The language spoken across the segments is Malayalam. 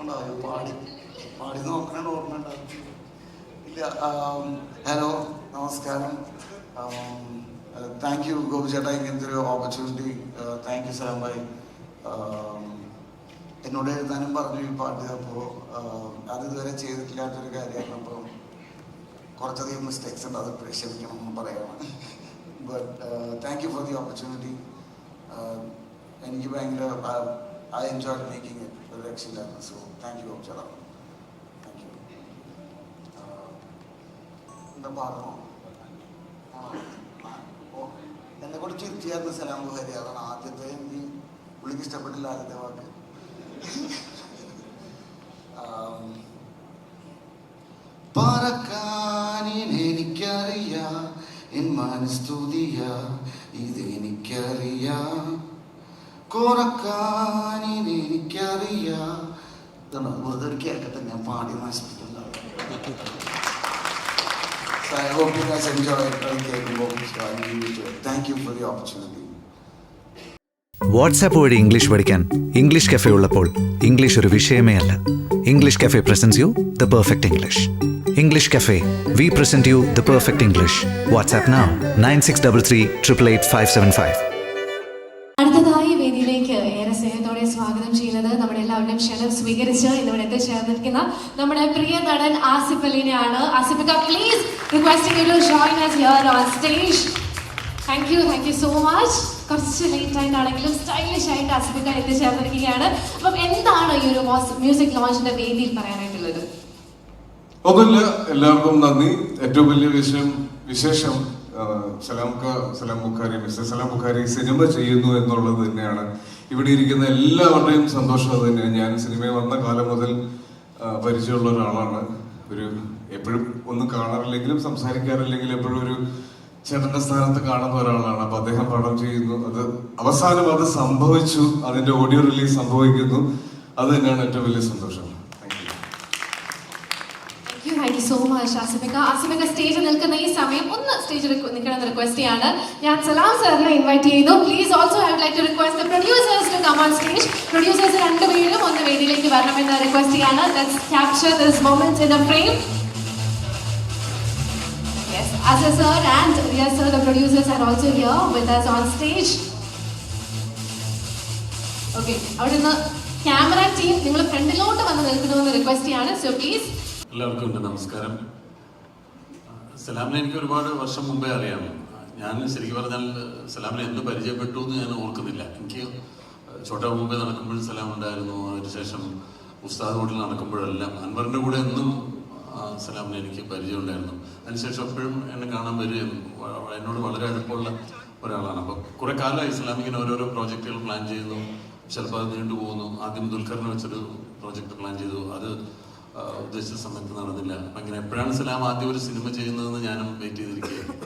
ഉണ്ടാവും പാടി പാടി നോക്കണ ഓർമ്മ ഉണ്ടാവും ഇല്ല. ഹലോ, നമസ്കാരം. താങ്ക് യു ഗോപി ചേട്ടാ, ഇങ്ങനത്തെ ഒരു ഓപ്പർച്യൂണിറ്റി. താങ്ക് യു സലാം ഭായി. എന്നോട് എഴുതാനും പറഞ്ഞു ഈ പാട്ട്. അപ്പോൾ അത് ഇതുവരെ ചെയ്തിട്ടില്ലാത്തൊരു കാര്യമാണ്. അപ്പോൾ കുറച്ചധികം മിസ്റ്റേക്സ് ഉണ്ട്, അത് ക്ഷമിക്കണം എന്ന് പറയണം. But thank you for the opportunity. എനിക്ക് ഭയങ്കര ഐ എൻജോയ് മേക്കിംഗ് ഇറ്റ്. ഒരു രക്ഷയില്ലായിരുന്നു. സോ താങ്ക് യു ഗോപി ചേട്ടാ. Thank you. എന്താ പാടണോ? എന്നെ കൂടെ ചിരിച്ചായിരുന്നു സലാം ബുഹാരി. അതാണ് ആദ്യത്തെ. എനിക്ക് പുള്ളിക്ക് ഇഷ്ടപ്പെട്ടില്ല ആദ്യത്തെ വാക്ക്. പറക്കാനെനിക്കറിയാം, എൻ മനസ്തുതിയ ഇതെനിക്കറിയാം. കുറക്കാനെനിക്കറിയാം. വെറുതെ ഒരു കേൾക്കട്ടെ, ഞാൻ പാടി നശിപ്പിക്കില്ല. So I hope you guys enjoy it. Thank you for the opportunity. WhatsApp വഴി ഇംഗ്ലീഷ് പഠിക്കാൻ ഇംഗ്ലീഷ് കഫേ ഉള്ളപ്പോൾ ഇംഗ്ലീഷ് ഒരു വിഷയമേ അല്ല. English cafe presents you the perfect English. English cafe, we present you the perfect English. WhatsApp now 9633388575. അടുത്തതായി വേദിയിലേക്ക് ഏറെ സ്നേഹത്തോടെ സ്വാഗതം ചെയ്യുന്നത് നമ്മുടെ എല്ലാവരുടെയും ക്ഷണം സ്വീകരിച്ച് ഇന്നിവിടെ എത്തിച്ചേർന്നിരിക്കുന്ന നമ്മുടെ പ്രിയ നടൻ ആസിഫ് അലിനെയാണ്. ആസിഫ് ക, please requesting you to join us here on stage. Thank you so much. കുറച്ച് ലേറ്റ് ആയിട്ടാണെങ്കിലും സ്റ്റൈലിഷ് ആയിട്ട് ആസിഫ് ക എത്തിച്ചേർന്നിരിക്കുകയാണ്. അപ്പം എന്താണ് ഈ ഒരു മ്യൂസിക് ലോഞ്ചിന്റെ വേദിയിൽ പറയാനായിട്ടുള്ളത്? ഒന്നുമില്ല, എല്ലാവർക്കും നന്ദി. ഏറ്റവും വലിയ വിശേഷം സലാം ബുഖാരി, മിസ്റ്റർ സലാം ബുഖാരി സിനിമ ചെയ്യുന്നു എന്നുള്ളത് തന്നെയാണ്. ഇവിടെ ഇരിക്കുന്ന എല്ലാവരുടെയും സന്തോഷം അത് തന്നെയാണ്. ഞാൻ സിനിമയിൽ വന്ന കാലം മുതൽ പരിചയമുള്ള ഒരാളാണ്. എപ്പോഴും ഒന്നും കാണാറില്ലെങ്കിലും സംസാരിക്കാറില്ലെങ്കിലും എപ്പോഴും ഒരു ചേട്ടന്റെ സ്ഥാനത്ത് കാണുന്ന ഒരാളാണ്. അപ്പൊ അദ്ദേഹം പടം ചെയ്യുന്നു, അത് അവസാനം അത് സംഭവിച്ചു, അതിന്റെ ഓഡിയോ റിലീസ് സംഭവിക്കുന്നു. അത് തന്നെയാണ് ഏറ്റവും വലിയ സന്തോഷം. താങ്ക് യു സോ മച്ച് ആസിഫിക. ആസിഫിക സ്റ്റേജിൽ നിൽക്കുന്ന ഈ സമയം ഒന്ന് സ്റ്റേജിൽ നിൽക്കണമെന്ന് റിക്വസ്റ്റ് ചെയ്യാണ്. ഞാൻ സലാം സാറിനെ ഇൻവൈറ്റ് ചെയ്യുന്നു. Please also I would like to request the producers to come on stage. Producers രണ്ടുപേരും ഒന്ന് വേദിയിലേക്ക് വരണമെന്ന് റിക്വസ്റ്റ് ചെയ്യാണ്. Let's capture this moment in the frame. Yes, Asya sir and Riya sir, the producers are also here with us on stage. Okay, അവിടെ നിന്ന് ക്യാമറ ടീം നിങ്ങൾ ഫ്രണ്ടിലോട്ട് വന്ന് നിൽക്കണമെന്ന് റിക്വസ്റ്റ് ചെയ്യാണ്. So please. എല്ലാവർക്കും ഉണ്ട് നമസ്കാരം. സലാമിനെ എനിക്ക് ഒരുപാട് വർഷം മുമ്പേ അറിയാം. ഞാൻ ശരിക്കും പറഞ്ഞാൽ സലാമിനെ എന്ത് പരിചയപ്പെട്ടു എന്ന് ഞാൻ ഓർക്കുന്നില്ല. എനിക്ക് ചോട്ടാ മുമ്പേ നടക്കുമ്പോഴും സലാം ഉണ്ടായിരുന്നു. അതിനുശേഷം ഉസ്താദ് ഹോട്ടലിൽ നടക്കുമ്പോഴെല്ലാം അൻവറിൻ്റെ കൂടെ എന്നും സലാമിനെ എനിക്ക് പരിചയമുണ്ടായിരുന്നു. അതിനുശേഷം എപ്പോഴും എന്നെ കാണാൻ വരികയും എന്നോട് വളരെ അടുപ്പമുള്ള ഒരാളാണ്. അപ്പോൾ കുറേ കാലമായി ഇസ്ലാമിക്കിന് ഓരോരോ പ്രോജക്റ്റുകൾ പ്ലാൻ ചെയ്യുന്നു. ചിലപ്പോൾ അത് നീണ്ടുപോകുന്നു. ആദ്യം ദുൽഖറിനെ വെച്ചൊരു പ്രോജക്റ്റ് പ്ലാൻ ചെയ്തു, അത് ഉദ്ദേശിച്ച സമയത്ത് നടന്നില്ല. അപ്പം ഇങ്ങനെ എപ്പോഴാണ് സലാം ആദ്യം ഒരു സിനിമ ചെയ്യുന്നതെന്ന് ഞാനും വെയിറ്റ് ചെയ്തിരിക്കുകയായിരുന്നു.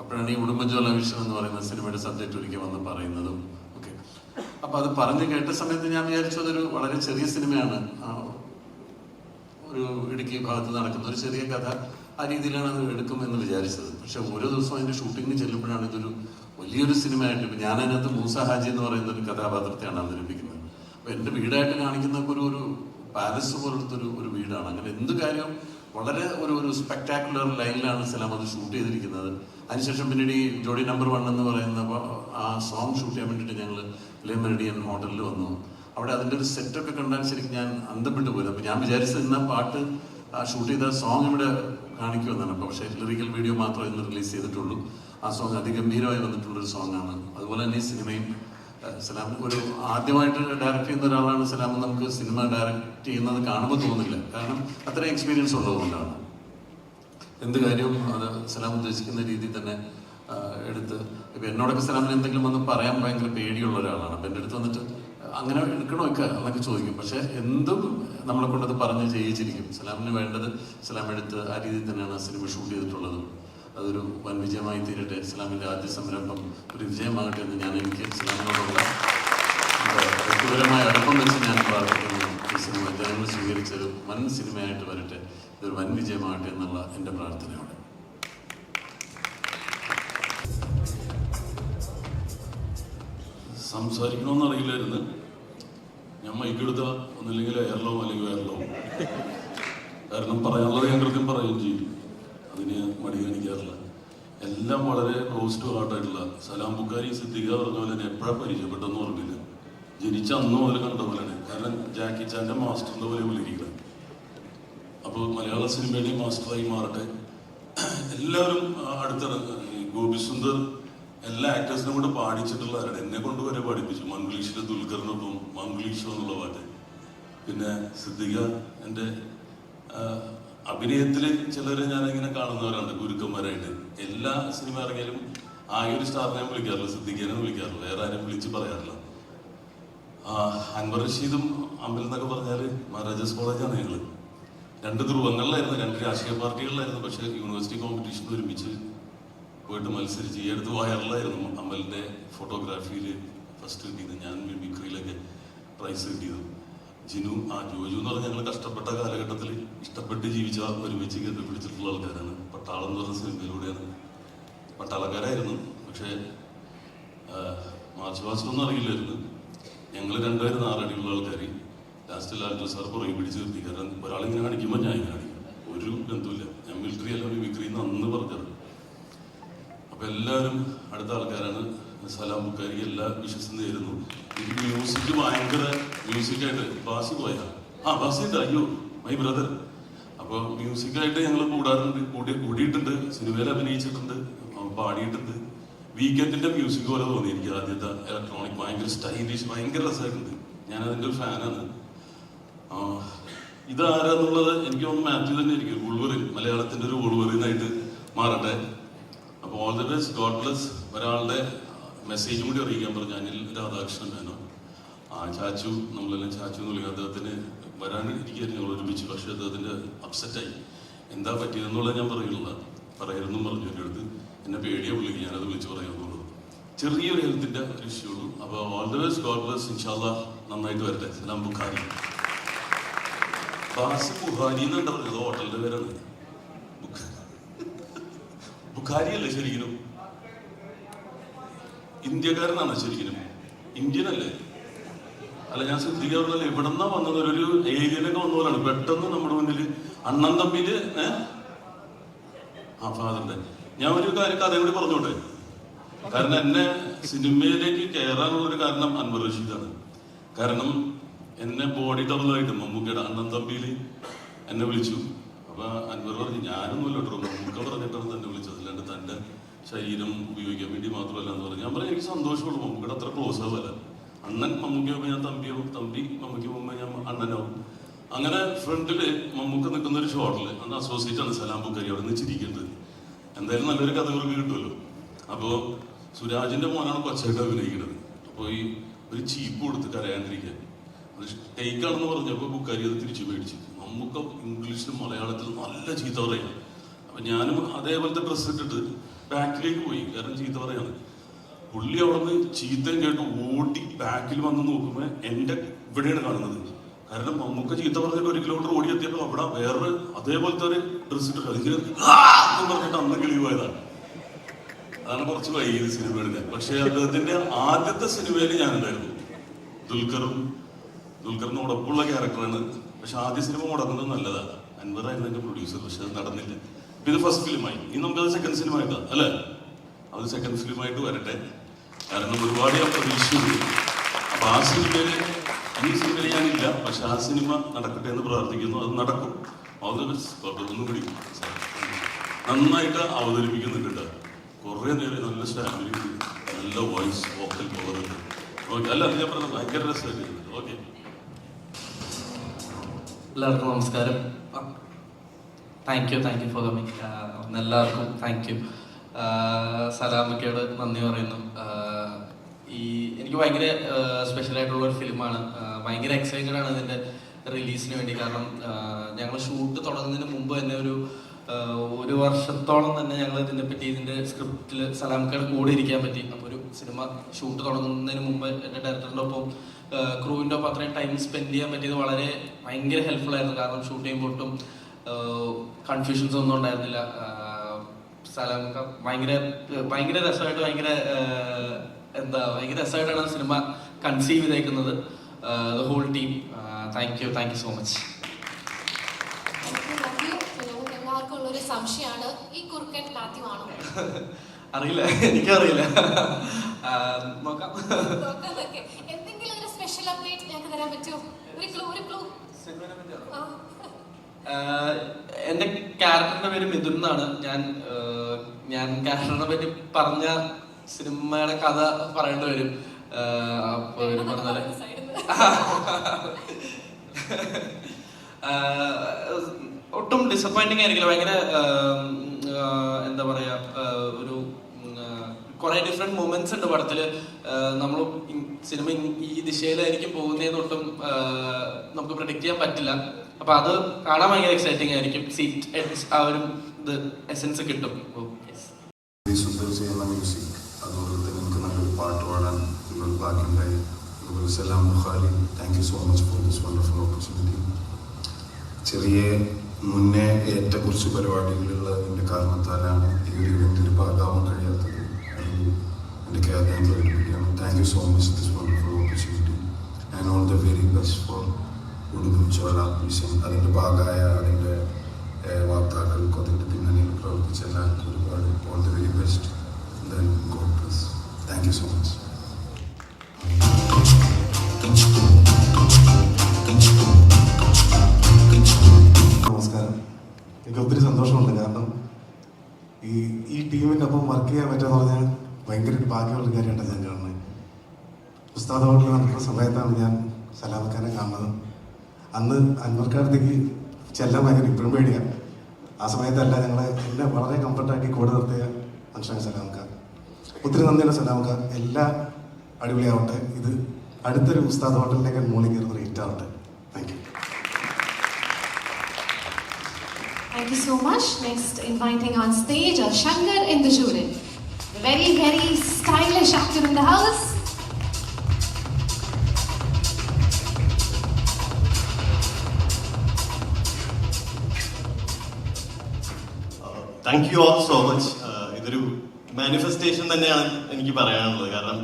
അപ്പോഴാണ് ഈ ഉടുമ്പൻചോല വിഷൻ എന്ന് പറയുന്ന സിനിമയുടെ സബ്ജക്റ്റ് ഒരിക്കൽ വന്ന് പറയുന്നതും ഒക്കെ. അപ്പം അത് പറഞ്ഞ് കേട്ട സമയത്ത് ഞാൻ വിചാരിച്ചു അതൊരു വളരെ ചെറിയ സിനിമയാണ്, ഒരു ഇടുക്കി ഭാഗത്ത് നടക്കുന്ന ഒരു ചെറിയ കഥ, ആ രീതിയിലാണ് അത് എടുക്കുമെന്ന് വിചാരിച്ചത്. പക്ഷെ ഓരോ ദിവസവും അതിൻ്റെ ഷൂട്ടിങ്ങിന് ചെല്ലുമ്പോഴാണ് ഇതൊരു വലിയൊരു സിനിമയായിട്ട്. ഇപ്പം ഞാൻ അതിനകത്ത് മൂസ ഹാജി എന്ന് പറയുന്ന ഒരു കഥാപാത്രത്തെയാണ് അവതരിപ്പിക്കുന്നത്. അപ്പോൾ എൻ്റെ വീടായിട്ട് കാണിക്കുന്ന ഒരു പാലസ് പോലത്തെ ഒരു വീടാണ്. അങ്ങനെ എന്ത് കാര്യവും വളരെ ഒരു സ്പെക്ടാക്കുലർ ലൈനിലാണ് സലാം അത് ഷൂട്ട് ചെയ്തിരിക്കുന്നത്. അതിനുശേഷം പിന്നീട് ഈ ജോഡി നമ്പർ 1 എന്ന് പറയുന്ന ആ സോങ് ഷൂട്ട് ചെയ്യാൻ വേണ്ടിയിട്ട് ഞങ്ങൾ ലെ മെറിഡിയൻ ഹോട്ടലിൽ വന്നു. അവിടെ അതിൻ്റെ ഒരു സെറ്റൊക്കെ കണ്ടാൽ ശരിക്കും ഞാൻ അന്തപ്പെട്ടു പോയത്. അപ്പോൾ ഞാൻ വിചാരിച്ചത് ഇന്ന പാട്ട് ഷൂട്ട് ചെയ്ത സോങ് ഇവിടെ കാണിക്കുമെന്നാണ്. അപ്പോൾ പക്ഷേ ലിറിക്കൽ വീഡിയോ മാത്രമേ ഇന്ന് റിലീസ് ചെയ്തിട്ടുള്ളൂ. ആ സോങ് അതിഗംഭീരമായി വന്നിട്ടുള്ളൊരു സോങ്ങാണ്. അതുപോലെ തന്നെ ഈ സിനിമയും സലാം ഒരു ആദ്യമായിട്ട് ഡയറക്റ്റ് ചെയ്യുന്ന ഒരാളാണ് സലാം. നമുക്ക് സിനിമ ഡയറക്റ്റ് ചെയ്യുന്നത് കാണുമ്പോൾ തോന്നില്ല, കാരണം അത്രയും എക്സ്പീരിയൻസ് ഉള്ളതുകൊണ്ടാണ്. എന്ത് കാര്യവും അത് സലാം ഉദ്ദേശിക്കുന്ന രീതിയിൽ തന്നെ എടുത്ത്. ഇപ്പം എന്നോടൊക്കെ സലാമിന് എന്തെങ്കിലും വന്ന് പറയാൻ ഭയങ്കര പേടിയുള്ള ഒരാളാണ്. അപ്പം എൻ്റെ അടുത്ത് വന്നിട്ട് അങ്ങനെ എടുക്കണമൊക്കെ എന്നൊക്കെ ചോദിക്കും. പക്ഷെ എന്തും നമ്മളെ കൊണ്ടത് പറഞ്ഞ് ചെയ്യിച്ചിരിക്കും. സലാമിന് വേണ്ടത് സലാം എടുത്ത് ആ രീതിയിൽ തന്നെയാണ് സിനിമ ഷൂട്ട് ചെയ്തിട്ടുള്ളത്. അതൊരു വൻ വിജയമായി തീരട്ടെ. ഇസ്ലാമിൻ്റെ ആദ്യ സംരംഭം ഒരു വിജയമാകട്ടെ എന്ന് എനിക്ക് ഇസ്ലാമിനോടുള്ള വ്യക്തിപരമായ അടുപ്പം വെച്ച് ഞാൻ പ്രാർത്ഥിക്കുന്നു. ഈ സിനിമ ജനങ്ങൾ സ്വീകരിച്ചൊരു വൻ സിനിമയായിട്ട് വരട്ടെ, ഇതൊരു വൻ വിജയമാകട്ടെ എന്നുള്ള എൻ്റെ പ്രാർത്ഥനയോടെ. സംസാരിക്കണമെന്ന് അറിയില്ലായിരുന്നു. ഞാൻ മൈക്കെടുത്ത ഒന്നില്ലെങ്കിൽ എയർലോ അല്ലെങ്കിൽ വയർലോ, കാരണം പറയാനുള്ളത് ഞാൻ കൃത്യം പറയുകയും ചെയ്യും, അതിന് മടി കാണിക്കാറില്ല. എല്ലാം വളരെ ക്ലോസ് ടു ഹാർട്ടായിട്ടുള്ള സലാം ബുഖാരി സിദ്ദിഖ പറഞ്ഞ പോലെ തന്നെ എപ്പോഴാണ് പരിചയപ്പെട്ടെന്ന് ഓർമ്മില്ല. ജനിച്ച അന്ന് മുതൽ കണ്ട പോലെയാണ്. കാരണം ജാക്കി ചാൻ്റെ മാസ്റ്ററിൻ്റെ പോലെ വിളിക്കുക. അപ്പോൾ മലയാള സിനിമയുടെയും മാസ്റ്ററായി മാറട്ടെ. എല്ലാവരും ഗോപി സുന്ദർ എല്ലാ ആക്ടേഴ്സിനും കൂടെ പാടിച്ചിട്ടുള്ളവരാണ്. എന്നെ കൊണ്ട് വരെ പഠിപ്പിച്ചു. മംഗ്ലീഷിലെ ദുൽഖറിനൊപ്പം മംഗ്ലീഷോ എന്നുള്ള പാട്ട്. പിന്നെ സിദ്ദിഖ എൻ്റെ അഭിനയത്തിൽ ചിലരെ ഞാനിങ്ങനെ കാണുന്നവരാണ് ഗുരുക്കന്മാരായിട്ട്. എല്ലാ സിനിമ ഇറങ്ങിയാലും ആകെ ഒരു സ്റ്റാറിനെ വിളിക്കാറില്ല, സിദ്ദിഖിനെ വിളിക്കാറില്ല, വേറെ ആരും വിളിച്ച് പറയാറില്ല. അൻവർ റഷീദും അമ്പലം എന്നൊക്കെ പറഞ്ഞാൽ മഹാരാജാസ് കോളേജാണ് ഞങ്ങൾ. 2 ധ്രുവങ്ങളിലായിരുന്നു, 2 രാഷ്ട്രീയ പാർട്ടികളിലായിരുന്നു. പക്ഷേ യൂണിവേഴ്സിറ്റി കോമ്പറ്റീഷൻ ഒരുമിച്ച് പോയിട്ട് മത്സരിച്ച് ഈ അടുത്ത് വൈറലായിരുന്നു. അമ്പലിൻ്റെ ഫോട്ടോഗ്രാഫിയിൽ ഫസ്റ്റ് കിട്ടിയത്, ഞാൻ മിമിക്രിയിലൊക്കെ പ്രൈസ് കിട്ടിയത്. ജോജു എന്ന് പറഞ്ഞാൽ ഞങ്ങൾ കഷ്ടപ്പെട്ട കാലഘട്ടത്തിൽ ഇഷ്ടപ്പെട്ട് ജീവിച്ച ഒരുമിച്ച് കണ്ടുപിടിച്ചിട്ടുള്ള ആൾക്കാരാണ്. പട്ടാളം എന്ന് പറഞ്ഞ സിനിമയിലൂടെയാണ്. പട്ടാളക്കാരായിരുന്നു, പക്ഷേ മാർച്ച് പാസ്റ്റൊന്നും അറിയില്ലായിരുന്നു. ഞങ്ങൾ 2 പേരും 6 അടിയുള്ള ആൾക്കാർ. ലാസ്റ്റ് ലാൽജോ സാർ പുറകെ പിടിച്ച് നിർത്തി. കാരണം ഒരാളിങ്ങനെ കാണിക്കുമ്പോൾ ഞാൻ ഇങ്ങനെ കാണിക്കും, ഒരു ബന്ധമില്ല. ഞാൻ മിലിറ്ററി അല്ല മിമിക്രി എന്ന് അന്ന് പറഞ്ഞത്. അപ്പം എല്ലാവരും അടുത്ത ആൾക്കാരാണ്. സലാം ബുഖാരി എല്ലാ വിശ്വസം നേരുന്നു. എനിക്ക് മ്യൂസിക് ഭയങ്കര മ്യൂസിക്കായിട്ട് ബാസി പോയാ ബാസി ഉണ്ട്, അയ്യോ മൈ ബ്രദർ. അപ്പോൾ മ്യൂസിക്കായിട്ട് ഞങ്ങൾ കൂടിയിട്ടുണ്ട്, സിനിമയിൽ അഭിനയിച്ചിട്ടുണ്ട്, പാടിയിട്ടുണ്ട്. വീക്കെൻഡിന്റെ മ്യൂസിക് പോലെ തോന്നി എനിക്ക് ആദ്യത്തെ ഇലക്ട്രോണിക്. ഭയങ്കര സ്റ്റൈലിഷ്, ഭയങ്കര രസമായിട്ടുണ്ട്. ഞാനതിൻ്റെ ഒരു ഫാനാണ്. ഇതാരാന്നുള്ളത് എനിക്ക് തോന്നുന്നു മാത്യു തന്നെ ആയിരിക്കും. വൂൾവറിൻ, മലയാളത്തിൻ്റെ ഒരു വൂൾവറിനായിട്ട് മാറട്ടെ. അപ്പോൾ all the best, God bless. ഒരാളുടെ മെസ്സേജും കൂടി അറിയിക്കാൻ പറഞ്ഞു, അനിൽ രാധാകൃഷ്ണൻ മേനോൻ. ചാച്ചു, നമ്മളെല്ലാം ചാച്ചു എന്ന് വിളിക്കും. അദ്ദേഹത്തിന് വരാനിരിക്കുകയായിരുന്നു ഞങ്ങൾ ഒരുമിച്ച്. പക്ഷേ അദ്ദേഹത്തിൻ്റെ അപ്സെറ്റായി. എന്താ പറ്റിയതെന്നുള്ളത് ഞാൻ പറയരുതെന്നും പറഞ്ഞു. എൻ്റെ അടുത്ത് എന്നെ പേടിയെ വിളിക്കും, ഞാനത് വിളിച്ച് പറയുന്നുള്ളൂ. ചെറിയൊരു ഹെൽത്തിൻ്റെ ഒരു ഇഷ്യൂ ഉള്ളൂ. അപ്പോൾ all the best, God bless. ഇൻഷാല്ലാ നന്നായിട്ട് വരട്ടെ. സലാം ബുഖാരി. ബാസി ബുഖാരി എന്നാണ് പറഞ്ഞത്, ഹോട്ടലിൻ്റെ പേരാണ്. ബുഖാരി അല്ലേ ശരിക്കും? ഇന്ത്യക്കാരനാണ് ശരിക്കും? ഇന്ത്യൻ അല്ലേ? അല്ല, ഞാൻ ശ്രദ്ധിക്കാറില്ലല്ലോ. ഇവിടെ നിന്നാ വന്നത്, ഒരു ഏരിയയിലൊക്കെ വന്ന പോലാണ് പെട്ടെന്ന് നമ്മുടെ മുന്നിൽ. അണ്ണൻ തമ്മില് ഫാദറിന്റെ. ഞാൻ ഒരു കഥ കൂടി പറഞ്ഞോട്ടെ. കാരണം എന്നെ സിനിമയിലേക്ക് കയറാനുള്ളൊരു കാരണം അൻവർ റഷീദാണ്. കാരണം എന്നെ ബോഡി ഡബിളായിട്ട് മമ്മൂക്കയുടെ അണ്ണൻ തമ്പിയിൽ എന്നെ വിളിച്ചു. അപ്പൊ അൻവർ പറഞ്ഞു, ഞാനൊന്നുമല്ല കേട്ടോ, മമ്മൂക്ക പറഞ്ഞിട്ടാണ് തന്നെ വിളിച്ചത്, അല്ലാണ്ട് തന്റെ ശരീരം ഉപയോഗിക്കാൻ വേണ്ടി മാത്രമല്ല എന്ന് പറഞ്ഞു. ഞാൻ പറഞ്ഞു, എനിക്ക് സന്തോഷമുള്ളൂ, മമ്മൂക്കയുടെ അത്ര ക്ലോസ് ആവല്ല. അണ്ണൻ മമ്മൂക്കയാകുമ്പോൾ ഞാൻ തമ്പിയാവും, തമ്പി മമ്മൂക്ക് പോകുമ്പോൾ ഞാൻ അണ്ണനാവും. അങ്ങനെ ഫ്രണ്ടില് മമ്മൂക്ക നിൽക്കുന്ന ഒരു ഷോട്ടില് അന്ന് അസോസിയേറ്റ് ആണ് സലാം ബുഖാരി, അവിടെ നിന്ന് ചിരിക്കേണ്ടത്. എന്തായാലും നല്ലൊരു കഥ കുറിക്ക് കിട്ടുമല്ലോ. അപ്പോൾ സുരാജിന്റെ മോനാണ് കൊച്ചായിട്ട് അഭിനയിക്കുന്നത്. അപ്പോൾ ഈ ഒരു ചീപ്പ് കൊടുത്ത് കരയാണ്ടിരിക്കാൻ, അത് ടേക്കാണെന്ന് പറഞ്ഞപ്പോൾ ബുഖാരി അത് തിരിച്ചു മേടിച്ചു. മമ്മൂക്ക ഇംഗ്ലീഷിലും മലയാളത്തിലും നല്ല ചീത്ത പറയാണ്. അപ്പം ഞാനും അതേപോലത്തെ ഡ്രസ്സ് ഇട്ടിട്ട് ബാക്കിലേക്ക് പോയി, കാരണം ചീത്ത പറയാണ്. പുള്ളി അവിടെ നിന്ന് ചീത്തയും കേട്ട് ഓടി ബാക്കിൽ വന്ന് നോക്കുമ്പോൾ എൻ്റെ ഇവിടെയാണ് കാണുന്നത്. കാരണം മമ്മൂക്ക ചീത്ത പറഞ്ഞിട്ട് 1 കിലോമീറ്റർ ഓടിയെത്തിയപ്പോൾ അവിടെ വേറെ അതേപോലത്തെ ഒരു ഡ്രസ്സ് ഇട്ടിട്ട് അതിങ്ങനെ പറഞ്ഞിട്ട് അന്ന് കിളി പോയതാണ്. അതാണ് കുറച്ച് വൈകിയത് സിനിമ എടുക്കാൻ. പക്ഷെ അദ്ദേഹത്തിന്റെ ആദ്യത്തെ സിനിമയിൽ ഞാനുണ്ടായിരുന്നു. ദുൽഖറിനോടൊപ്പമുള്ള ക്യാരക്ടറാണ്. പക്ഷെ ആദ്യ സിനിമ മുടക്കുന്നത് നല്ലതാണ്. അൻവറായിരുന്നു എന്റെ പ്രൊഡ്യൂസർ. പക്ഷെ അത് നടന്നില്ല. ഇത് ഫസ്റ്റ് ഫിലിമായി. ഇനി നമുക്കത് സെക്കൻഡ് ഫിലിം ആയിട്ടാണ് അല്ലേ? അത് സെക്കൻഡ് ഫിലിമായിട്ട് വരട്ടെ. കാരണം ഒരുപാട് ഞാൻ പ്രതീക്ഷിച്ചു. അപ്പൊ ആ സിനിമയില്, ഈ സിനിമയിൽ ഞാനില്ല, പക്ഷെ ആ സിനിമ നടക്കട്ടെ എന്ന് പ്രാർത്ഥിക്കുന്നു. അത് നടക്കും. ഒന്നും കൂടി നന്നായിട്ട് അവതരിപ്പിക്കുന്നുണ്ട്. കുറെ നേരം നല്ല സ്റ്റാമിന, നല്ല വോയിസ്, വോക്കൽ പവർ ഉണ്ട്. ഓക്കെ, അല്ല ഞാൻ പറഞ്ഞത് ഭയങ്കര രസമായിട്ട്. ഓക്കെ, എല്ലാവർക്കും നമസ്കാരം. Thank you for coming. എല്ലാവർക്കും താങ്ക് യു. സലാമക്കയോട് നന്ദി പറയുന്നു. എനിക്ക് ഭയങ്കര സ്പെഷ്യലായിട്ടുള്ള ഒരു ഫിലിമാണ്. ഭയങ്കര എക്സൈറ്റഡ് ആണ് ഇതിൻ്റെ റിലീസിന് വേണ്ടി. കാരണം ഞങ്ങൾ ഷൂട്ട് തുടങ്ങുന്നതിന് മുമ്പ് തന്നെ ഒരു വർഷത്തോളം തന്നെ ഞങ്ങൾ ഇതിന്റെ സ്ക്രിപ്റ്റിൽ സലാമക്കയുടെ കൂടെ ഇരിക്കാൻ പറ്റി. അപ്പോൾ ഒരു സിനിമ ഷൂട്ട് തുടങ്ങുന്നതിന് മുമ്പ് എൻ്റെ ഡയറക്ടറിൻ്റെ ഒപ്പം ക്രൂവിൻ്റെ ഒപ്പം അത്രയും ടൈം സ്പെൻഡ് ചെയ്യാൻ പറ്റിയത് ഭയങ്കര ഹെൽപ്ഫുൾ ആയിരുന്നു. കാരണം ഷൂട്ട് ചെയ്യുമ്പോൾ ഒട്ടും കൺഫ്യൂഷൻസ് ഒന്നും ഉണ്ടായിരുന്നില്ല. സലാമക്ക ഭയങ്കര രസമായിട്ട് ഭയങ്കര രസമായിട്ടാണ് സിനിമ കൺസീവ് ചെയ്തേക്കുന്നത്. The whole team. Thank you so much. എല്ലാവർക്കും ഉള്ളൊരു സംശയമാണ്, ഈ കുറുക്കൻ മാത്യു ആണോ? അറിയില്ല, എനിക്കറിയില്ല. നോക്കാം. എന്തെങ്കിലും ഒരു സ്പെഷ്യൽ അപ്ഡേറ്റ് ഞങ്ങൾക്ക് തരാൻ പറ്റുമോ? ഒരു ക്ലൂ. എന്റെ ക്യാരക്ടറിന്റെ പേര് മിഥുൻ എന്നാണ്. ഞാൻ ക്യാരക്ടറിനെ പറ്റി പറഞ്ഞ സിനിമയുടെ കഥ പറയേണ്ടി വരും. അപ്പൊ പറഞ്ഞാല് ഒട്ടും ഡിസപ്പോയിന്റിങ് ആയിരിക്കില്ല. ഭയങ്കര എന്താ പറയാ, ഒരു കുറെ ഡിഫറെന്റ് മൊമെന്റ്സ് ഉണ്ട് പടത്തില്. നമ്മൾ സിനിമ ഈ ദിശയിലായിരിക്കും പോകുന്നതെന്ന് ഒട്ടും നമുക്ക് പ്രെഡിക്റ്റ് ചെയ്യാൻ പറ്റില്ല. അപ്പൊ അത് കാണാൻ ഭയങ്കര എക്സൈറ്റിംഗ് ആയിരിക്കും. ആ ഒരു ഇത് എസൻസ് കിട്ടും. സുന്ദർ ചെയ്യുന്ന മ്യൂസിക്, അതുപോലെ തന്നെ എനിക്ക് നല്ലൊരു പാട്ട് പാടാൻ ഒരു ഭാഗ്യമുണ്ടായി. അതുപോലെ Salam Bukhari, thank you so much for this wonderful opportunity. ചെറിയ മുന്നേ ഏറ്റ കുറച്ച് പരിപാടികളുള്ളതിൻ്റെ കാരണത്താലാണ് ഈ ഒരു ഇവൻറ്റിന് ഭാഗമാവാൻ കഴിയാത്തത്. അല്ലെങ്കിൽ എൻ്റെ കേരളം പ്രകടിപ്പിക്കുകയാണ്. Thank you so much this wonderful opportunity and all the very best for ഉടുമ്പും ചോല മിഷൻ. അതിൻ്റെ ഭാഗമായ അതിൻ്റെ വാർത്താക്കൾക്കും അതിൻ്റെ പിന്നണിയിൽ പ്രവർത്തിച്ച എല്ലാവർക്കും ഒരുപാട് all the very best. Then God bless. Thank you so much. നമസ്കാരം. എനിക്ക് ഒത്തിരി സന്തോഷമുണ്ട്. കാരണം ഈ ടീമിൻ്റെ ഒപ്പം വർക്ക് ചെയ്യാൻ പറ്റുക പറഞ്ഞാൽ ഭയങ്കര ഒരു ഭാഗ്യമുള്ള കാര്യമായിട്ടാണ് ഞാൻ കാണുന്നത്. ഉസ്താദ് ഹോട്ടലിൽ നടക്കുന്ന സമയത്താണ് ഞാൻ സലാമക്കാനെ കാണുന്നത്. അന്ന് അൻവർക്കാടത്തേക്ക് ചെല്ലാൻ ഭയങ്കര ഇപ്പോഴും പേടിയാണ്. ആ സമയത്തല്ല എന്നെ വളരെ കംഫർട്ടാക്കി കൂടെ നിർത്തിയ മനുഷ്യനാണ് സലാമക്ക. ഒത്തിരി നന്ദിയാണ് സലാമക്ക. എല്ലാം അടിപൊളിയാവട്ടെ. ഇത് അടുത്തൊരു ഉസ്താദ് ഹോട്ടലിലേക്ക് മുകളിൽ കയറുന്ന ഹിറ്റ് ആവട്ടെ. Thank you. Thank you so much. Next, inviting on stage Shankar in the jury. Very, very stylish actor in the house. Thank you all so much. ഇതൊരു മാനിഫെസ്റ്റേഷൻ തന്നെയാണ് എനിക്ക് പറയാനുള്ളത്. കാരണം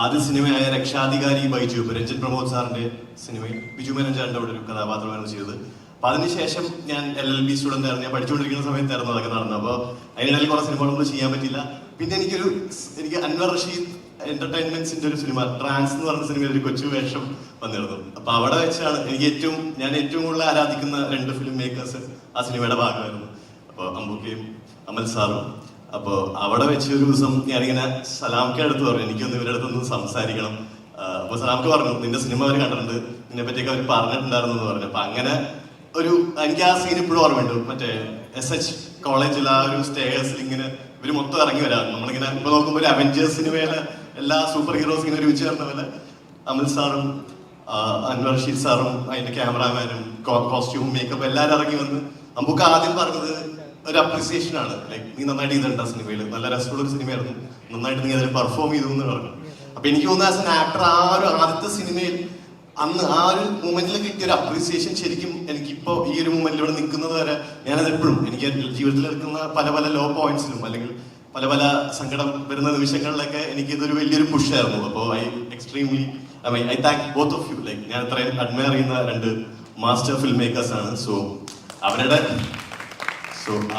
ആദ്യ സിനിമയായ രക്ഷാധികാരി ബൈജു രഞ്ജൻ പ്രമോദ് സാറിന്റെ സിനിമയിൽ ബിജു മേനോൻ ചേട്ടൻ്റെ അവിടെ ഒരു കഥാപാത്രമാണ് ചെയ്തത്. അപ്പൊ അതിനുശേഷം ഞാൻ LLB സ്റ്റുഡന്റ് ആയിരുന്നു. ഞാൻ പഠിച്ചുകൊണ്ടിരിക്കുന്ന സമയത്തായിരുന്നു അതൊക്കെ നടന്നത്. അപ്പോൾ അതിനിടയിൽ കുറെ സിനിമകളൊന്നും ചെയ്യാൻ പറ്റില്ല. പിന്നെ എനിക്ക് അൻവർ റഷീദ് എന്റർടൈൻമെന്റ്സിന്റെ ഒരു സിനിമ ട്രാൻസ് എന്ന് പറഞ്ഞ സിനിമയിൽ ഒരു കൊച്ചു വേഷം വന്നിരുന്നു. അപ്പൊ അവിടെ വെച്ചാണ് ഞാൻ ഏറ്റവും കൂടുതൽ ആരാധിക്കുന്ന 2 ഫിലിം മേക്കേഴ്സ് ആ സിനിമയുടെ ഭാഗമായിരുന്നു. അപ്പോൾ അമ്പുക്കയും അമൽ സാറും. അപ്പോൾ അവിടെ വെച്ച് ഒരു ദിവസം ഞാനിങ്ങനെ സലാംക്കെ അടുത്ത് പറഞ്ഞു, എനിക്കൊന്ന് ഇവരുടെ അടുത്തൊന്ന് സംസാരിക്കണം. അപ്പൊ സലാംക്ക് പറഞ്ഞു, നിന്റെ സിനിമ അവർ കണ്ടിട്ടുണ്ട്, നിന്നെ പറ്റിയൊക്കെ അവർ പറഞ്ഞിട്ടുണ്ടായിരുന്നു എന്ന് പറഞ്ഞു. അപ്പൊ അങ്ങനെ എനിക്ക് ആ സീൻ ഇപ്പോഴും ഓർമ്മയുണ്ട്. മറ്റേ SH കോളേജിൽ ആ ഒരു സ്റ്റേഴ്സിൽ ഇങ്ങനെ ഇവര് മൊത്തം ഇറങ്ങി വരാം. നമ്മളിങ്ങനെ ഇപ്പൊ നോക്കുമ്പോൾ ഒരു അവെഞ്ചേഴ്സ് സിനിമയിലെ എല്ലാ സൂപ്പർ ഹീറോസ് ഇങ്ങനെ ഒരുമിച്ച് ചേർന്ന പോലെ അമൽ സാറും അൻവർ റഷീദ് സാറും അതിന്റെ ക്യാമറാമാനും കോസ്റ്റ്യൂം മേക്കപ്പ് എല്ലാവരും ഇറങ്ങി വന്ന് നമുക്ക് ആദ്യം പറഞ്ഞത് ഒരു അപ്രിസിയേഷൻ ആണ്. ലൈക്ക് നീ നന്നായിട്ട് ചെയ്തിട്ടുണ്ട് ആ സിനിമയിൽ, നല്ല രസമുള്ള ഒരു സിനിമയായിരുന്നു, നന്നായിട്ട് നീ അതിൽ പെർഫോം ചെയ്തു എന്ന് പറഞ്ഞു. അപ്പൊ എനിക്ക് തോന്നുന്നു ആസ് എൻ ആക്ടർ ആ ഒരു ആദ്യത്തെ സിനിമയിൽ അന്ന് ആ ഒരു മൂമെന്റിൽ കിട്ടിയ ഒരു അപ്രീസിയേഷൻ ശരിക്കും എനിക്കിപ്പോ ഈ ഒരു മൂമെന്റിൽ ഇവിടെ നിൽക്കുന്നത് വരെ ഞാനത് എപ്പോഴും എനിക്ക് ജീവിതത്തിൽ എടുക്കുന്ന പല ലോ പോയിന്റ്സിലും അല്ലെങ്കിൽ പല സങ്കടം വരുന്ന നിമിഷങ്ങളിലൊക്കെ എനിക്ക് ഇതൊരു വലിയൊരു പുഷായിരുന്നു. അപ്പോൾ I thank both of you. Like ഞാൻ അത്രയും അഡ്മയർ ചെയ്യുന്ന 2 മാസ്റ്റർ ഫിലിം മേക്കേഴ്സ് ആണ്. സോ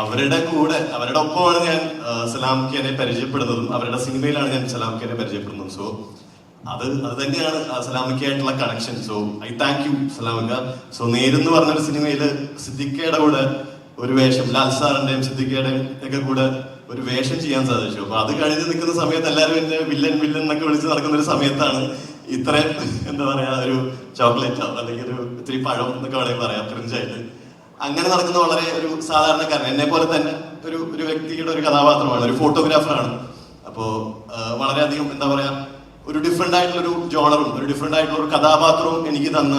അവരുടെ ഒപ്പമാണ് ഞാൻ സലാംക്കയെ പരിചയപ്പെടുന്നതും അവരുടെ സിനിമയിലാണ് ഞാൻ സലാംക്കയെ പരിചയപ്പെടുന്നതും. സോ അത് തന്നെയാണ് സലാമിക്കയായിട്ടുള്ള connection. So I thank you സലാമിക്ക. സോ നേരെന്ന് പറഞ്ഞൊരു സിനിമയില് സിദ്ദിഖയുടെ കൂടെ ഒരു വേഷം, ലാൽ സാറിന്റെയും സിദ്ദിഖയുടെയും ഒക്കെ കൂടെ ഒരു വേഷം ചെയ്യാൻ സാധിച്ചു. അപ്പൊ അത് കഴിഞ്ഞ് നിൽക്കുന്ന സമയത്ത് എല്ലാവരും എന്നെ വില്ലൻ എന്നൊക്കെ വിളിച്ച് നടക്കുന്ന ഒരു സമയത്താണ് ഇത്രയും എന്താ പറയാ ഒരു ചോക്ലേറ്റോ അല്ലെങ്കിൽ ഒരു ഇത്തിരി പഴം എന്നൊക്കെ വേണമെങ്കിൽ പറയാം ക്രിഞ്ചായിട്ട് അങ്ങനെ നടക്കുന്ന വളരെ ഒരു സാധാരണക്കാരൻ എന്നെ പോലെ തന്നെ ഒരു വ്യക്തിയുടെ ഒരു കഥാപാത്രമാണ്, ഒരു ഫോട്ടോഗ്രാഫറാണ്. അപ്പോ വളരെയധികം എന്താ പറയാ ഒരു ഡിഫറെന്റ് ആയിട്ടുള്ള ഒരു ജോണറും ഒരു ഡിഫറെന്റ് ആയിട്ടുള്ള ഒരു കഥാപാത്രവും എനിക്ക് തന്ന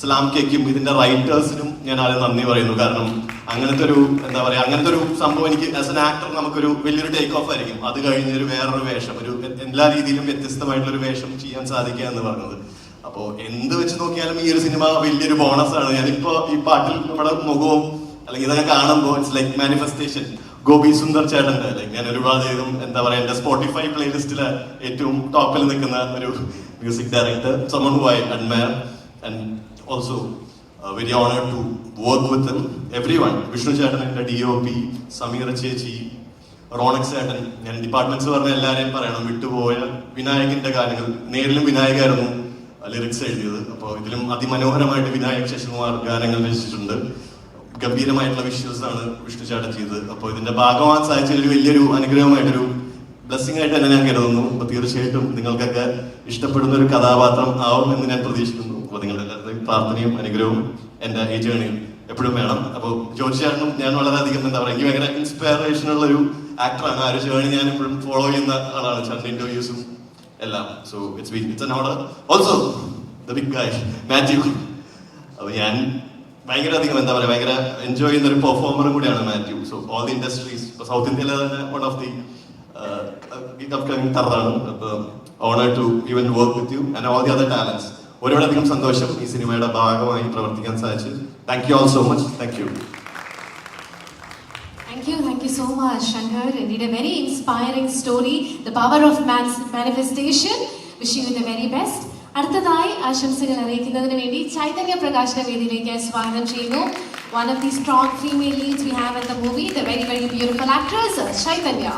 സലാംക്കയ്ക്കും ഇതിന്റെ റൈറ്റേഴ്സിനും ഞാൻ ആദ്യം നന്ദി പറയുന്നു. കാരണം അങ്ങനത്തെ ഒരു എന്താ പറയാ അങ്ങനത്തെ ഒരു സംഭവം എനിക്ക് ആസ് എൻ ആക്ടർ നമുക്കൊരു വലിയൊരു ടേക്ക് ഓഫ് ആയിരിക്കും. അത് കഴിഞ്ഞൊരു വേറൊരു വേഷം, ഒരു എല്ലാ രീതിയിലും വ്യത്യസ്തമായിട്ടുള്ള ഒരു വേഷം ചെയ്യാൻ സാധിക്കുക എന്ന് പറഞ്ഞത്. അപ്പോ എന്ത് വെച്ച് നോക്കിയാലും ഈ ഒരു സിനിമ വലിയൊരു ബോണസ് ആണ്. ഞാനിപ്പോ ഈ പാട്ടിൽ നമ്മുടെ മുഖവും അല്ലെങ്കിൽ ഇതൊക്കെ കാണുമ്പോൾ it's like manifestation. Gopi Sundar ചേട്ടന്റെ ലൈക്ക് ഞാൻ ഒരുപാട് എന്താ പറയാ എന്റെ സ്പോട്ടിഫൈ പ്ലേലിസ്റ്റിലെ ഏറ്റവും ടോപ്പിൽ നിൽക്കുന്ന ഒരു music director, someone who I admire, and also very honored to work with him. Everyone, Vishnu Chatan, DOP, Samira Chechi, Ronex ഏട്ടൻ, ഞാൻ ഡിപ്പാർട്ട്മെന്റ്സ് പറഞ്ഞ എല്ലാവരെയും പറയണം, വിട്ടുപോയ വിനായകന്റെ ഗാനങ്ങൾ. നേരിലും വിനായകായിരുന്നു ലിറിക്സ് എഴുതിയത്. അപ്പോൾ ഇതിലും അതിമനോഹരമായിട്ട് വിനായക് ശശികുമാർ ഗാനങ്ങൾ രചിച്ചിട്ടുണ്ട്. ഗംഭീരമായിട്ടുള്ള വിഷ്വൽസ് ആണ് വിഷ്ണു ചേട്ടൻ ചെയ്തത്. അപ്പോൾ ഇതിന്റെ ഭാഗമാകാൻ സാധിച്ചൊരു വലിയൊരു അനുഗ്രഹമായിട്ടൊരു ബ്ലെസ്സിംഗ് ആയിട്ട് തന്നെ ഞാൻ കരുതുന്നു. അപ്പോൾ തീർച്ചയായിട്ടും നിങ്ങൾക്കൊക്കെ ഇഷ്ടപ്പെടുന്ന ഒരു കഥാപാത്രം ആവും എന്ന് ഞാൻ പ്രതീക്ഷിക്കുന്നു. അപ്പോൾ നിങ്ങളുടെ എല്ലാവരുടെയും പ്രാർത്ഥനയും അനുഗ്രഹവും എൻ്റെ ഈ ജേണിയിൽ എപ്പോഴും വേണം. അപ്പോൾ ജോർജ് ചേട്ടനും ഞാൻ വളരെയധികം എന്താ പറയുക, എനിക്ക് ഭയങ്കര ഇൻസ്പിറേഷൻ ഉള്ള ഒരു ആക്ടറാണ്. ആ ഒരു ജേണി ഞാൻ എപ്പോഴും ഫോളോ ചെയ്യുന്ന ആളാണ്, ചേട്ടൻ്റെ ഇന്റർവ്യൂസും എല്ലാം. So it's an honor. Also the big guy Mathew. അപ്പോൾ ഞാൻ ഭയങ്കര അധികം എന്താ പറയുക, ഭയങ്കര എൻജോയ് ചെയ്യുന്ന ഒരു പെർഫോമറും കൂടിയാണ് Mathew. So all the industries, ഇപ്പോൾ സൗത്ത് ഇന്ത്യയിലെ തന്നെ വൺ ഓഫ് ദി അപ്കമിങ് തറാണ്. അപ്പോൾ honour to even work with you and all the other talents. ഒരുപാടധികം സന്തോഷം ഈ സിനിമയുടെ ഭാഗമായി പ്രവർത്തിക്കാൻ സാധിച്ചു. Thank you all so much. Thank you. Thank you so much, Shankar. Indeed, a very inspiring story. The power of manifestation. Wish you the very best. അടുത്തതായി ആശംസകൾ അറിയിക്കുന്നതിന് വേണ്ടി ചൈതന്യ പ്രകാശിന്റെ വേദിയിലേക്ക് സ്വാഗതം ചെയ്യുന്നു. One of the strong female leads we have in the movie, the very, very beautiful actress, Chaitanya.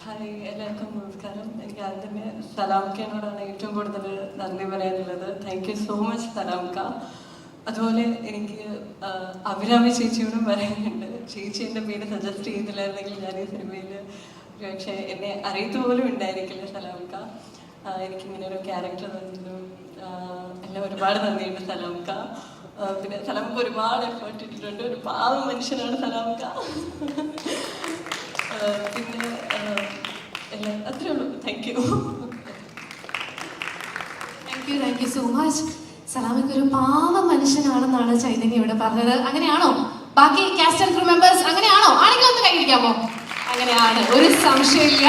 Hi, എല്ലാവർക്കും നമസ്കാരം. എനിക്ക് ആദ്യമേ സലാംക്കയോടാണ് ഏറ്റവും കൂടുതൽ നന്ദി പറയാനുള്ളത്. താങ്ക് യു സോ മച്ച് സലാംക്ക. അതുപോലെ എനിക്ക് അഭിരാമി ചേച്ചിയോടും പറയാനുണ്ട്. ചേച്ചി എൻ്റെ പേര് സജസ്റ്റ് ചെയ്തില്ലായിരുന്നെങ്കിൽ ഞാൻ ഈ സിനിമയിൽ പക്ഷേ എന്നെ അറിയത്ത് പോലും ഉണ്ടായിരിക്കില്ല സലാംക്ക. എനിക്കിങ്ങനെ ഒരു ക്യാരക്ടർ തന്നതിനും എല്ലാം ഒരുപാട് നന്ദിയുണ്ട് സലാംക്ക. പിന്നെ സലാംക്ക ഒരുപാട് എഫേർട്ട് ഇട്ടിട്ടുണ്ട്. ഒരു പാവം മനുഷ്യനാണ് സലാംക്ക. പിന്നെ എല്ലാം അത്രേ ഉള്ളൂ. Thank you. Thank you so much. സലാമക്ക് ഒരു പാവ മനുഷ്യനാണെന്നാണ് ചൈതന്യ ഇവിടെ പറഞ്ഞത്. അങ്ങനെയാണോ? ബാക്കി കാസ്റ്റ് ആൻഡ് ക്രൂ മെമ്പേഴ്സ് അങ്ങനെയാണോ? ആരെങ്കിലും ഒന്ന് കൈയടിക്കാമോ? അങ്ങനെയാണ്, ഒരു സംശയമില്ല.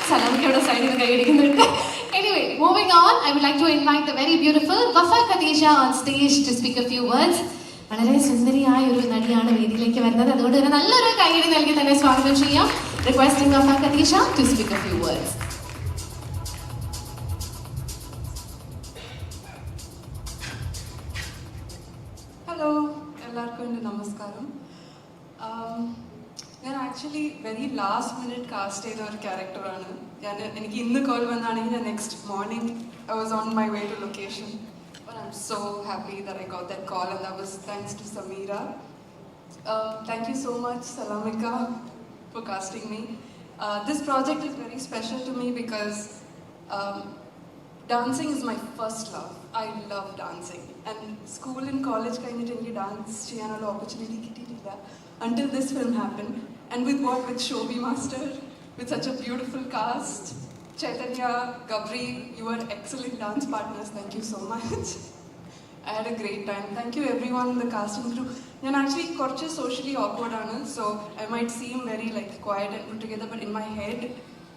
സലാമക്ക് ഇവിടെ സൈഡിൽ നിന്ന് കൈയടിക്കുന്നുണ്ട്. Anyway, moving on, I would like to invite the very beautiful Wafa Khadija on stage to speak a few words. വളരെ സുന്ദരിയായ ഒരു നടിയാണ് വേദിയിലേക്ക് വരുന്നത്. അതുകൊണ്ട് തന്നെ നല്ലൊരു കൈയടി നൽകി തന്നെ സ്വാഗതം ചെയ്യാം. Requesting Wafa Khadija to speak a few words. Hello, എല്ലാവർക്കും എൻ്റെ നമസ്കാരം. ഞാൻ actually very last minute cast ചെയ്ത ഒരു ക്യാരക്ടറാണ്. എനിക്ക് ഇന്ന് കോൾ വന്നാണെങ്കിൽ ഞാൻ next morning I was on my way to location. But I'm so happy that I got that call, and that was thanks to Samira. Thank you so much, Salamika, for casting me. This project is very special to me because dancing is my first love. I love dancing. And school and college കഴിഞ്ഞിട്ട് എനിക്ക് ഡാൻസ് ചെയ്യാനുള്ള ഓപ്പർച്യൂണിറ്റി കിട്ടിയിട്ടില്ല until this film happened. And with Shobhi Master, with such a beautiful cast, Chaitanya, Gabri, you are excellent dance partners. Thank you so much. I had a great time. Thank you everyone in the cast and crew. I'm actually കുറച്ച് socially awkward ആണ്, so I might seem very like quiet and put together, but in my head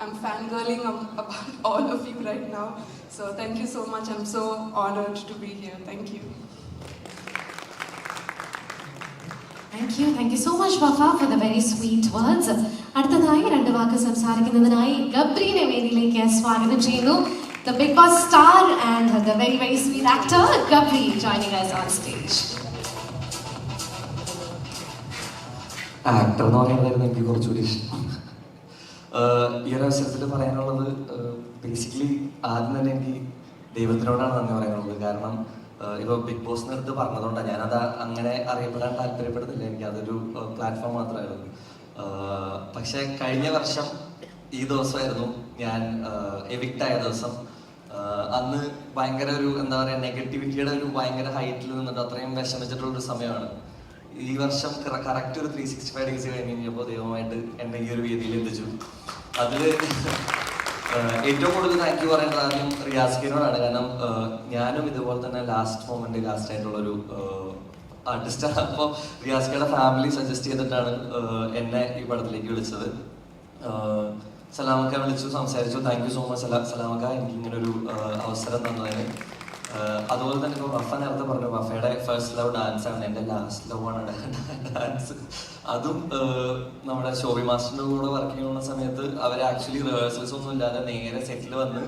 I'm fangirling about all of you right now. So thank you so much. I'm so honored to be here. Thank you. Thank you so much, Wafa, for the very sweet words. അടുത്തതായി രണ്ട് വാക്ക് സംസാരിക്കുന്നതിനായി ഗബ്രീനെ വേദിയിലേക്ക് സ്വാഗതം ചെയ്യുന്നു. The Big Boss star and the very, very sweet actor, Gabri, joining us on stage. Actor എന്ന് പറയുന്നതായിരുന്നു എനിക്ക് കുറച്ചുകൂടി ഇഷ്ടം. ഈ ഒരു അവസരത്തിൽ പറയാനുള്ളത് ബേസിക്കലി ആദ്യം തന്നെ എനിക്ക് ദൈവത്തിനോടാണ് നന്ദി പറയാനുള്ളത്. കാരണം ഇപ്പോൾ ബിഗ് ബോസിന് അടുത്ത് പറഞ്ഞതുകൊണ്ടാണ് ഞാനത് അങ്ങനെ അറിയപ്പെടാൻ താല്പര്യപ്പെടുന്നില്ല. എനിക്ക് അതൊരു പ്ലാറ്റ്ഫോം മാത്രമായിരുന്നു. പക്ഷെ കഴിഞ്ഞ വർഷം ഈ ദിവസമായിരുന്നു ഞാൻ എവിക്റ്റായ ദിവസം. അന്ന് ഭയങ്കര ഒരു എന്താ പറയുക, നെഗറ്റിവിറ്റിയുടെ ഒരു ഭയങ്കര ഹൈറ്റിൽ നിന്നിട്ട് അത്രയും വിഷമിച്ചിട്ടുള്ളൊരു സമയമാണ്. ഈ വർഷം കറക്റ്റ് ഒരു 365 ഡേയ്സ് കഴിഞ്ഞ് കഴിഞ്ഞപ്പോൾ ദൈവമായിട്ട് എന്നെ ഈ ഒരു വേദിയിൽ എത്തിച്ചു. അതിൽ ഏറ്റവും കൂടുതൽ താങ്ക് യു പറയേണ്ടത് ആദ്യം റിയാസ്കിനോടാണ്. കാരണം ഞാനും ഇതുപോലെ തന്നെ ലാസ്റ്റ് ആയിട്ടുള്ളൊരു ആർട്ടിസ്റ്റാണ്. അപ്പോൾ റിയാസ്കയുടെ ഫാമിലി സജസ്റ്റ് ചെയ്തിട്ടാണ് എന്നെ ഈ പടത്തിലേക്ക് വിളിച്ചത്. സലാമക്ക വിളിച്ചു, സംസാരിച്ചു. താങ്ക് യു സോ മച്ച് സലാമക്ക, എനിക്ക് ഇങ്ങനൊരു അവസരം തന്നതിന്. അതുപോലെ തന്നെ ഇപ്പോൾ വഫ നേരത്തെ പറഞ്ഞു, വഫയുടെ ഫസ്റ്റ് ലവ് ഡാൻസ് ആണ്, എൻ്റെ ലാസ്റ്റ് ലവ് ആണ് ഡാൻസ്. അതും നമ്മുടെ ഷോബി മാസ്റ്ററിന്റെ കൂടെ വർക്ക് ചെയ്യുന്ന സമയത്ത് അവർ ആക്ച്വലി റിഹേഴ്സൽസ് ഒന്നും ഇല്ലാതെ നേരെ സെറ്റിൽ വന്ന്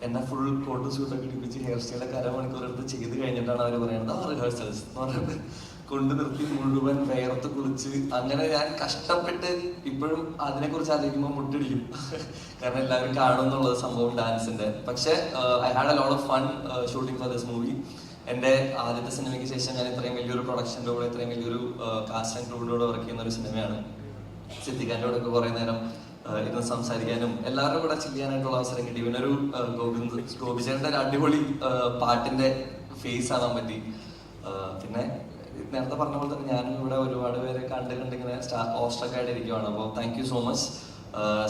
എന്നെ ഫുൾ കോട്ട് സ്യൂട്ടൊക്കെ ഇടിപ്പിച്ച് ഹെയർ സ്റ്റൈലൊക്കെ അരമണിക്കൂർ എടുത്ത് ചെയ്ത് കഴിഞ്ഞിട്ടാണ് അവർ പറയുന്നത് റിഹേഴ്സൽസ് എന്ന് പറഞ്ഞിട്ട് കൊണ്ട് നിർത്തി മുഴുവൻ വേർത്ത് കുളിച്ച് അങ്ങനെ ഞാൻ കഷ്ടപ്പെട്ട് ഇപ്പോഴും അതിനെക്കുറിച്ച് ആലോചിക്കുമ്പോൾ മുട്ടിടിക്കും. കാരണം എല്ലാവരും കാണുമെന്നുള്ളത് സംഭവം ഡാൻസിന്റെ. പക്ഷെ I had a lot of fun shooting for this movie. എൻ്റെ ആദ്യത്തെ സിനിമയ്ക്ക് ശേഷം ഞാൻ ഇത്രയും വലിയൊരു പ്രൊഡക്ഷൻ്റെ കൂടെ ഇത്രയും വലിയൊരു കാസ്റ്റ് ആൻഡ് ക്രൂവിൻ്റെ കൂടെ വർക്ക് ചെയ്യുന്ന ഒരു സിനിമയാണ്. സിദ്ദിഖാൻ്റെ കൂടെ ഒക്കെ കുറേ നേരം ഇരുന്ന് സംസാരിക്കാനും എല്ലാവരുടെ കൂടെ ചെയ്യാനായിട്ടുള്ള അവസരം കിട്ടി. ഇവനൊരു ഗോപിചേട്ടൻ്റെ ഒരു അടിപൊളി പാട്ടിൻ്റെ ഫേസ് ആവാൻ പറ്റി. പിന്നെ നേരത്തെ പറഞ്ഞ പോലെ തന്നെ ഞാനും ഇവിടെ ഒരുപാട് പേരെ കണ്ടിങ്ങനെ ഓസ്ട്രക്ക് ആയിട്ട് ഇരിക്കുവാണ്. അപ്പോൾ താങ്ക് യു സോ മച്ച്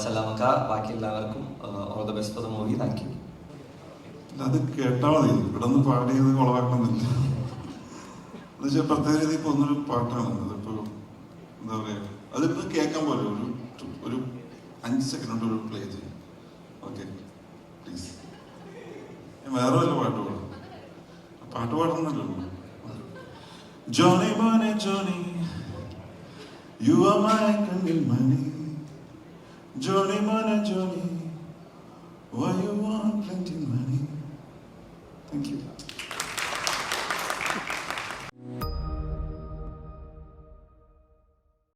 സലാമക്ക, ബാക്കി എല്ലാവർക്കും all the best for the movie. Thank you. അത് കേട്ടാൽ മതി, ഇവിടെ നിന്ന് പാടിയത് കൊളവാക്കണമെന്നില്ല. എന്നുവെച്ചാൽ പ്രത്യേക രീതിയിൽ പോകുന്നൊരു പാട്ടാണ്. അതിപ്പോൾ എന്താ പറയുക, അതിപ്പോൾ കേൾക്കാൻ പോലെ ഒരു 5 സെക്കൻഡ് കൊണ്ട് ഒരു പ്ലേ ചെയ്യും. Okay please. വേറെ വല്ല പാട്ട് പാടും, പാട്ട് പാടുന്നല്ലോ. Johnny money Johnny, you are my candle money. Johnny money Johnny, why you want plenty money? Thank you.